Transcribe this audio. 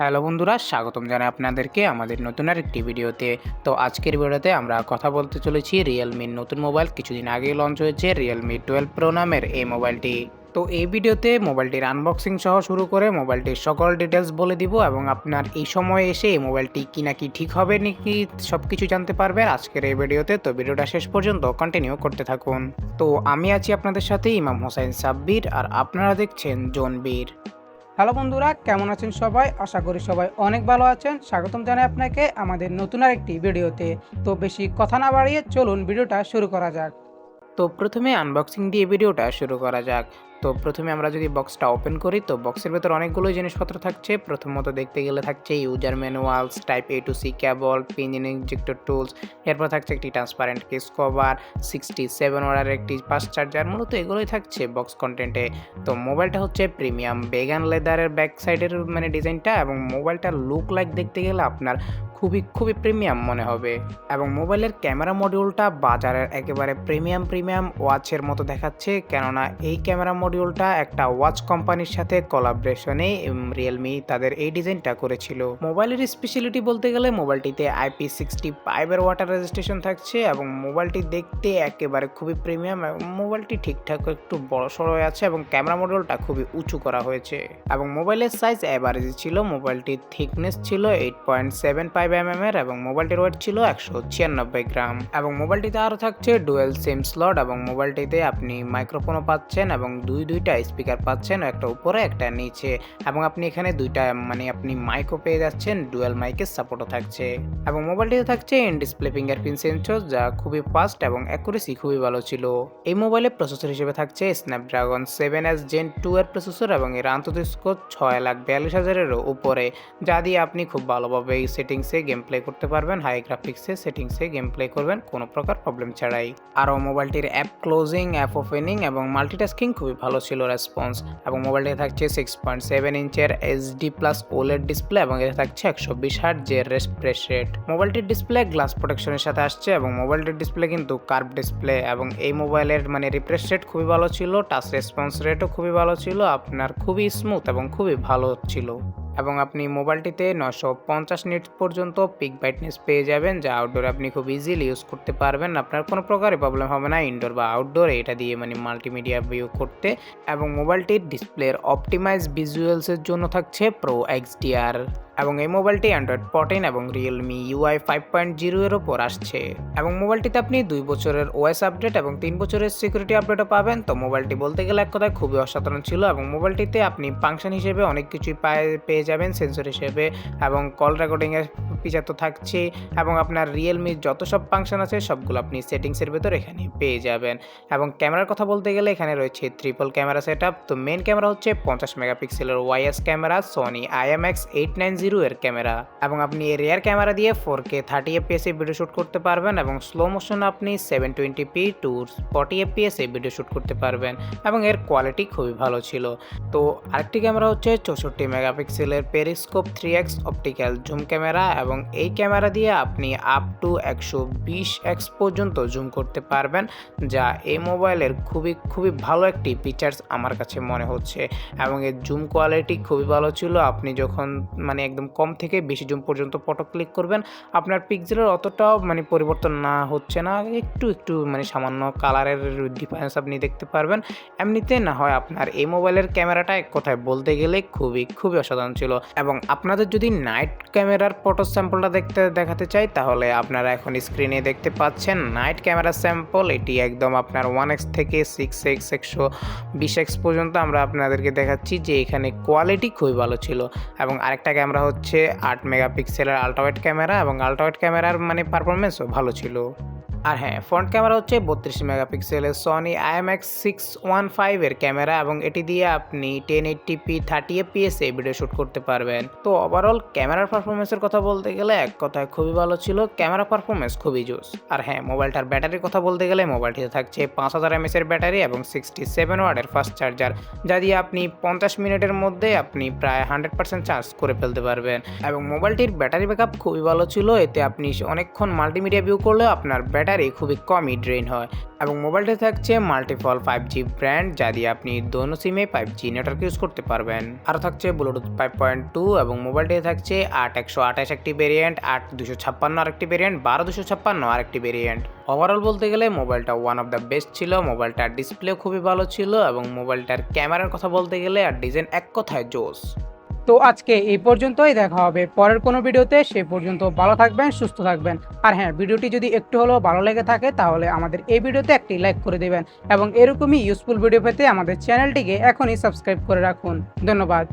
Hello বন্ধুরা, স্বাগতম জানাই আপনাদেরকে আমাদের নতুন আরেকটি ভিডিওতে। তো আজকের ভিডিওতে আমরা কথা বলতে চলেছি রিয়েলমির নতুন মোবাইল। কিছুদিন আগেই লঞ্চ হয়েছে রিয়েলমি 12 প্রো নামের এই মোবাইলটি। তো এই ভিডিওতে মোবাইলটির আনবক্সিং সহ শুরু করে মোবাইলটির সকল ডিটেলস বলে দিব এবং আপনার এই সময়ে এসে এই মোবাইলটি কিনা কি ঠিক হবে নাকি সব কিছু জানতে পারবেন আজকের এই ভিডিওতে। তো ভিডিওটা শেষ পর্যন্ত কন্টিনিউ করতে থাকুন। তো আমি আছি আপনাদের সাথে ইমাম হোসাইন সাব্বির, আর আপনারা দেখছেন জোনবীর। হ্যালো বন্ধুরা, কেমন আছেন সবাই? আশা করি সবাই অনেক ভালো আছেন। স্বাগতম জানাই আপনাকে আমাদের নতুন আরেকটি ভিডিওতে। তো বেশি কথা না বাড়িয়ে চলুন ভিডিওটা শুরু করা যাক। তো প্রথমে আনবক্সিং দিয়ে ভিডিওটা শুরু করা যাক। তো প্রথমে আমরা যদি বক্সটা ওপেন করি, তো বক্সের ভেতর অনেকগুলো জিনিসপত্র থাকছে। প্রথমত দেখতে গেলে থাকছে user manuals, type A to C cable, pin injector tools, এরপর থাকছে একটি ট্রান্সপারেন্ট কেস কভার, 67 ওয়াটের একটি ফাস্ট চার্জার। মূলত এগুলোই থাকছে বক্স কন্টেন্টে। তো মোবাইলটা হচ্ছে প্রিমিয়াম বেগান লেদারের ব্যাক সাইডের ডিজাইনটা, এবং মোবাইলটার লুক লাইক দেখতে গেলে আপনার খুবই প্রিমিয়াম মনে হবে। এবং মোবাইলের ক্যামেরা মডিউলটা বাজারের একেবারে প্রিমিয়াম ওয়াচের মতো দেখাচ্ছে, কেননা এই ক্যামেরা মডিউলটা একটা ওয়াচ কোম্পানির সাথে কোলাবরেশনে রিয়েলমি তাদের এই ডিজাইনটা করেছিল। মোবাইলের স্পেশালিটি বলতে গেলে মোবাইলটিতে IP65 এর ওয়াটার রেজিস্ট্রেশন থাকছে, এবং মোবাইলটি দেখতে একেবারে খুবই প্রিমিয়াম, এবং মোবাইলটি ঠিকঠাক একটু বড় সড়ো হয়ে আছে, এবং ক্যামেরা মডিউলটা খুবই উঁচু করা হয়েছে। এবং মোবাইলের সাইজ অ্যাভারেজ ছিল, মোবাইলটির থিকনেস ছিল 8.75 mm এর, এবং মোবাইলটির ওয়েট ছিল 196 গ্রাম। এবং মোবাইলটিতে আরও থাকছে ডুয়েল সিম স্লট, এবং মোবাইলটিতে আপনি মাইক্রোফোনও পাচ্ছেন এবং দুইটা স্পিকার পাচ্ছেন, একটা উপরে একটা নিচে, এবং আপনি এখানে দুইটা আপনি মাইকও পেয়ে যাচ্ছেন, ডুয়েল মাইকের সাপোর্টও থাকছে। এবং মোবাইলটিতে থাকছে ইন ডিসপ্লে ফিঙ্গারপ্রিন্ট সেন্সর, যা খুবই ফাস্ট এবং অ্যাকুরেসি খুবই ভালো ছিল। এই মোবাইলে প্রসেসর হিসেবে থাকছে স্ন্যাপড্রাগন 7S Gen 2 এর প্রসেসর, এবং এর আন্তর্জাতিক স্কোর 6,42,000-এরও উপরে, যা দিয়ে আপনি খুব ভালোভাবে এই সেটিংসে গেম প্লে করতে পারবেন। হাই গ্রাফিক্সে সেটিংসে গেম প্লে করবেন কোনো প্রকার প্রবলেম ছাড়াই। আরও মোবাইলটির অ্যাপ ক্লোজিং, অ্যাপ ওপেনিং এবং মাল্টিটাস্কিং খুবই ভালো ছিল রেসপন্স। এবং মোবাইলটিতে থাকছে 6.7 ইঞ্চের HD+ OLED ডিসপ্লে, এবং এতে থাকছে 120 হার্টজের রিফ্রেশ রেট। মোবাইলটির ডিসপ্লে গ্লাস প্রোটেকশনের সাথে আসছে, এবং মোবাইলটির ডিসপ্লে কিন্তু কার্ভ ডিসপ্লে, এবং এই মোবাইলের রিফ্রেশ রেট খুবই ভালো ছিল, টাচ রেসপন্স রেটও খুবই ভালো ছিল, আপনার খুবই স্মুথ এবং খুবই ভালো ছিল। এবং আপনি মোবাইলটিতে 950 নিটস পর্যন্ত পিক ব্রাইটনেস পেয়ে যাবেন, যা আউটডোরে আপনি খুব ইজিলি ইউজ করতে পারবেন। আপনার কোনো প্রকারই প্রবলেম হবে না ইনডোর বা আউটডোরে এটা দিয়ে মাল্টিমিডিয়া ভিউ করতে। এবং মোবাইলটির ডিসপ্লের অপটিমাইজ ভিজুয়ালসের জন্য থাকছে প্রো XDR। এবং এই মোবাইলটি অ্যান্ড্রয়েড 14 এবং রিয়েলমি UI 5.0 এর ওপর আসছে। এবং মোবাইলটিতে আপনি 2 বছরের OS আপডেট এবং 3 বছরের সিকিউরিটি আপডেটও পাবেন। তো মোবাইলটি বলতে গেলে এক কথায় খুবই অসাধারণ ছিল, এবং মোবাইলটিতে আপনি ফাংশন হিসেবে অনেক কিছুই পেয়ে যাবেন, সেন্সর হিসেবে এবং কল রেকর্ডিংয়ের ফিচার তো থাকছে, এবং আপনার রিয়েলমির যত সব ফাংশন আছে সবগুলো আপনি সেটিংসের ভেতর এখানে পেয়ে যাবেন। এবং ক্যামেরার কথা বলতে গেলে এখানে রয়েছে ট্রিপল ক্যামেরা সেটআপ। তো মেন ক্যামেরা হচ্ছে 50 মেগাপিক্সেলের ওয়াইএস ক্যামেরা, সোনি IMX890 এর ক্যামেরা, এবং আপনি এর রিয়ার ক্যামেরা দিয়ে 4K 30 fps এ ভিডিও শুট করতে পারবেন, এবং স্লো মোশন আপনি 720p to 40 fps A video shoot করতে পারবেন, এবং এর কোয়ালিটি খুবই ভালো ছিল। তো আরেকটি ক্যামেরা হচ্ছে 64 মেগাপিক্সেলের periscope 3x optical zoom camera, এবং এই ক্যামেরা দিয়ে আপনি আপ টু 120x পর্যন্ত জুম করতে পারবেন, যা এই মোবাইলের খুবই ভালো একটি ফিচার্স আমার কাছে মনে হচ্ছে। এবং এর জুম কোয়ালিটি খুবই ভালো ছিল, আপনি যখন একদম কম থেকে বেশি জুম পর্যন্ত ফটো ক্লিক করবেন, আপনার পিক্সেলের অতটাও পরিবর্তন না হচ্ছে না, একটু সামান্য কালারের ডিফারেন্স আপনি দেখতে পারবেন। এমনিতে না হয় আপনার এই মোবাইলের ক্যামেরাটা এক কথায় বলতে গেলে খুবই অসাধারণ ছিল। এবং আপনাদের যদি নাইট ক্যামেরার ফটো স্যাম্পলটা দেখাতে চাই, তাহলে আপনারা এখন স্ক্রিনে দেখতে পাচ্ছেন নাইট ক্যামেরা স্যাম্পল। এটি একদম আপনার 1x থেকে 6x 120x পর্যন্ত আমরা আপনাদেরকে দেখাচ্ছি, যে এখানে কোয়ালিটি খুবই ভালো ছিল। এবং আরেকটা ক্যামেরা হচ্ছে 8 মেগাপিক্সেলের আল্ট্রাওয়াইড ক্যামেরা, এবং আল্ট্রাওয়াইড ক্যামেরার পারফরমেন্সও ভালো ছিল। আর হ্যাঁ, ফ্রন্ট ক্যামেরা হচ্ছে 32 মেগাপিক্সেলের সোনি IMX615 এর ক্যামেরা, এবং এটি দিয়ে আপনি 1080p 30 fps এ ভিডিও শুট করতে পারবেন। তো ওভারঅল ক্যামেরার পারফরমেন্সের কথা বলতে গেলে এক কথায় খুবই ভালো ছিল, ক্যামেরা পারফরমেন্স খুবই জোস। আর হ্যাঁ, মোবাইলটার ব্যাটারির কথা বলতে গেলে মোবাইলটিতে থাকছে 5000 mAh এর ব্যাটারি এবং 67 ওয়াটের ফাস্ট চার্জার, যা দিয়ে আপনি 50 মিনিটের মধ্যে আপনি প্রায় 100% চার্জ করে ফেলতে পারবেন। এবং মোবাইলটির ব্যাটারি ব্যাকআপ খুবই ভালো ছিল, এতে আপনি অনেকক্ষণ মাল্টিমিডিয়া ভিউ করলেও আপনার ব্যাটারি ব্যাটারি খুবই কমই ড্রেন হয় এবং মোবাইলটি থাকছে মাল্টিপল 5G ব্র্যান্ড, যা দিয়ে আপনি দোনো সিমে 5G নেটওয়ার্ক ইউজ করতে পারবেন। আর থাকছে ব্লুটুথ 5.2 এবং মোবাইলটি থাকছে 8128 একটি ভেরিয়েন্ট, 8256 আরেকটি ভেরিয়েন্ট, 12256 আরেকটি ভেরিয়েন্ট। ওভারঅল বলতে গেলে মোবাইলটা ওয়ান অফ দ্য বেস্ট ছিল। মোবাইলটার ডিসপ্লে খুবই ভালো ছিল এবং মোবাইলটার ক্যামেরার কথা বলতে গেলে আর ডিজাইন এক কথায় জোস। তো আজকে এই পর্যন্তই, দেখা হবে পরের কোনো ভিডিওতে। সে পর্যন্ত ভালো থাকবেন, সুস্থ থাকবেন। আর হ্যাঁ, ভিডিওটি যদি একটু হলেও ভালো লেগে থাকে তাহলে আমাদের এই ভিডিওতে একটি লাইক করে দেবেন এবং এরকমই ইউজফুল ভিডিও পেতে আমাদের চ্যানেলটিকে এখনই সাবস্ক্রাইব করে রাখুন। ধন্যবাদ।